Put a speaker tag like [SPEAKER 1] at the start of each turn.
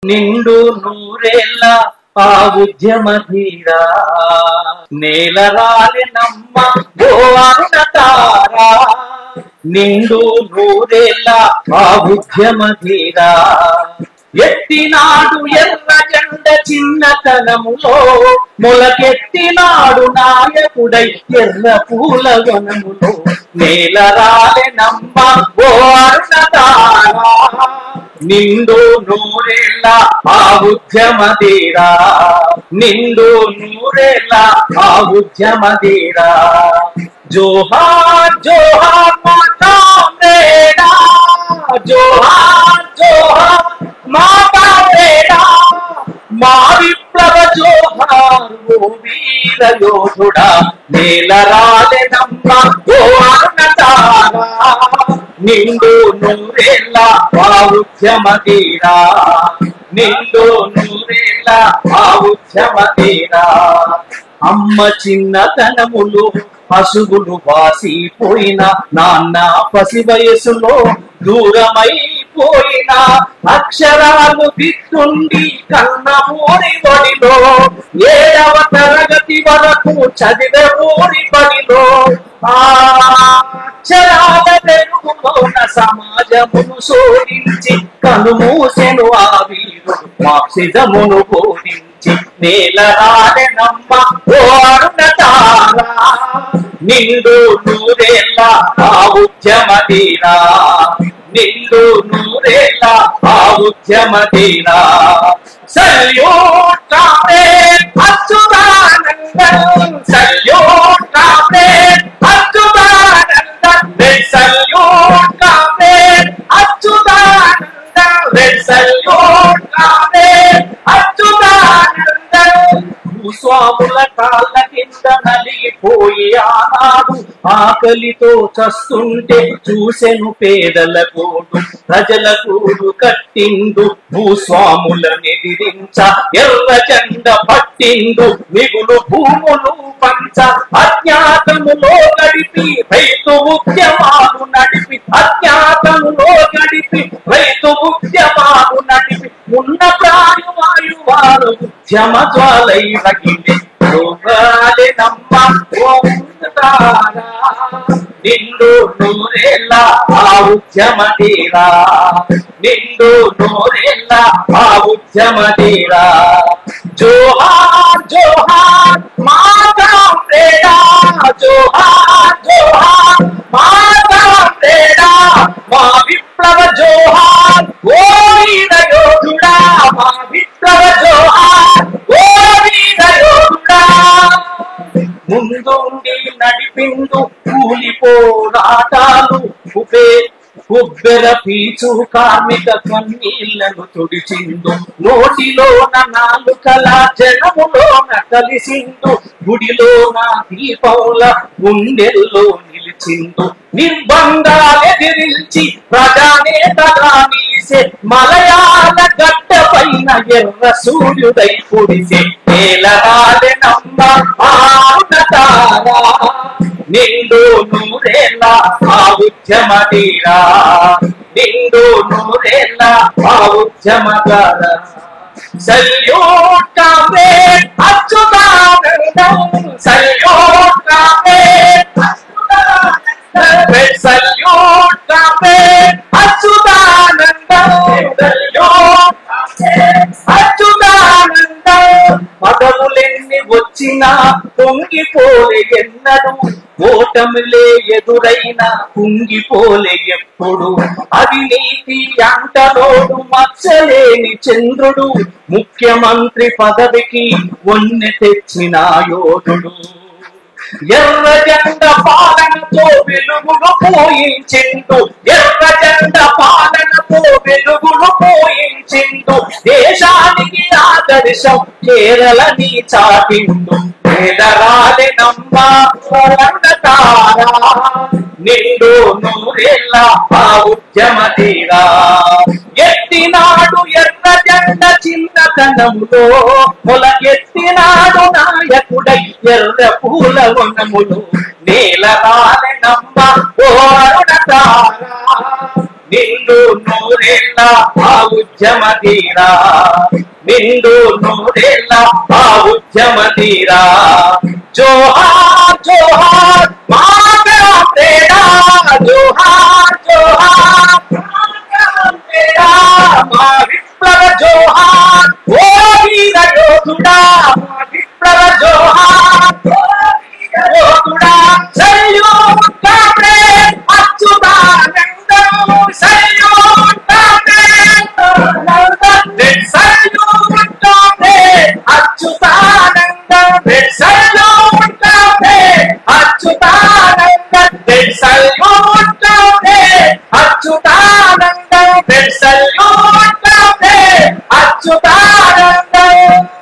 [SPEAKER 1] నిండు నూరేళ్ళ ఆ ఉద్యమ ధీరా నేలరాలినమ్మ ఓ అరుణతారా. నిండు నూరేళ్ళ ఆ ఉద్యమ ధీరా ఎత్తినాడు ఎర్ర జెండ చిన్నతనములో మొలకెత్తినాడు నాయకుడై ఎర్ర పూల వనములో నేలరాలినమ్మ ఓ అరుణతారా. నిండు నూరేళ్ళ ఆ ఉద్యమ ధీరా నిండు నూరేళ్ళ ఆ ఉద్యమ ధీరా. జోహార్ జోహార్ మా కామ్రేడా, జోహార్ జోహార్ మా కామ్రేడా, మా విప్లవ జోహార్ ఓ వీర యోధుడా నేలరాలినమ్మ ఓ అరుణతారా. నిండు నూరేళ్ళ ఆ ఉద్యమ ధీరా నిండు నూరేళ్ళ ఆ ఉద్యమ ధీరా. అమ్మ చిన్నతనములు పశువులు వాసిపోయిన నాన్న పసి వయసులో దూరమైపోయిన అక్షరాలు దిద్దుండి కన్న ఊరి బడిలో 7వ తరగతి వరకు చదివే ఊరి బడిలో అక్షరాల వెలుగులోన సమాజమును శోధించి కనుమూసెను ఆ వీరు మార్క్సిజమును బోధించి నేలరాలినమ్మ ఓ అరుణతారా. నిండు నూరేళ్ళ ఆ ఉద్యమ ధీరా నిండు నూరేళ్ళ ఆ ఉద్యమ ధీరా. Salute comrade Achuthanandan, salute comrade Achuthanandan, red salute comrade Achuthanandan, red salute comrade Achuthanandan. భూస్వాముల కాళ్ళ కింద నలిగిపోయి ఆనాడు ఆకలితో చస్తుంటే చూసెను పేదల గోడు ప్రజల గూడు కట్టిండు భూస్వాములనెదిరించ ఎర్ర జెండ పట్టిండు మిగులు భూములు పంచ అజ్ఞాతములో గడిపి రైతు ఉద్యమాలు నడిపి అజ్ఞాతములో గడిపి రైతు ఉద్యమాలు నడిపి ఉన్న ప్రాణవాయువారు ఉద్యమ జ్వాలై రగిలే నమ్మ ఓ అరుణతారా. నిండు నూరేళ్ళ ఆ ఉద్యమ ధీరా నిండు నూరేళ్ళ ఆ ఉద్యమ ధీరా. జోహార్ జోహార్ మా కామ్రేడా, జోహార్ జోహార్ మా కామ్రేడా, మా విప్లవ జోహార్ ఓ వీర యోధుడా, మా విప్లవ జోహార్ ఓ వీర యోధుడా. ముందుండి నడిపిండు కూలిపోరాటాలు ఉబ్బెర పీచు కార్మిక కన్నీళ్లను తుడిచిండు నోటిలోన నాలుకల జనములోన కలిసిండు గుడిలోన దీపంల గుండెల్లో నిలిచిండు నిర్బంధాలెదిరించి ప్రజానేతగా నిలిసే మలయాళ గడ్డ పైన ఎర్ర సూర్యుడై పొడిసే నేలరాలినమ్మ అరుణతారా. నిండు నూరేళ్ళ ఆ ఉద్యమ ధీరా నిండు నూరేళ్ళ ఆ ఉద్యమ ధీరా. Salute comrade Achuthanandan, salute comrade Achuthanandan, salute comrade Achuthanandan, salute comrade Achuthanandan. పదవులెన్ని వచ్చినా పొంగిపోలే ఎన్నడు, ఓటమిలే ఎదురైనా కుంగిపోలే ఎప్పుడు. అవినీతి అంటలోడు మచ్చలేని చంద్రుడు, ముఖ్యమంత్రి పదవికి వన్నె తెచ్చిన యోధుడు. ఎర్ర జెండ పాలనతో వెలుగులు పోయించిండు, ఎర్ర జెండ పాలనతో వెలుగులు పోయించిండు. దేశానికి ఆదర్శం కేరళని చాటిండు నేలరాలినమ్మ అరుణతారా. నిండు నూరేళ్ళ ఆ ఉద్యమ ధీరా ఎత్తినాడు ఎర్ర జెండ చిన్నతనములో మొలకెత్తినాడు నాయకుడై ఎర్ర పూల వనములు నేలరాలినమ్మ ఓ అరుణతారా. నిండు నూరేళ్ళ నూరేళ్ళ ఆ ఉద్యమ తీరా, నిండు నూరేళ్ళ ఆ ఉద్యమ తీరా. జోహార్ జోహార్ మాతరం తేరా, జోహార్ జోహార్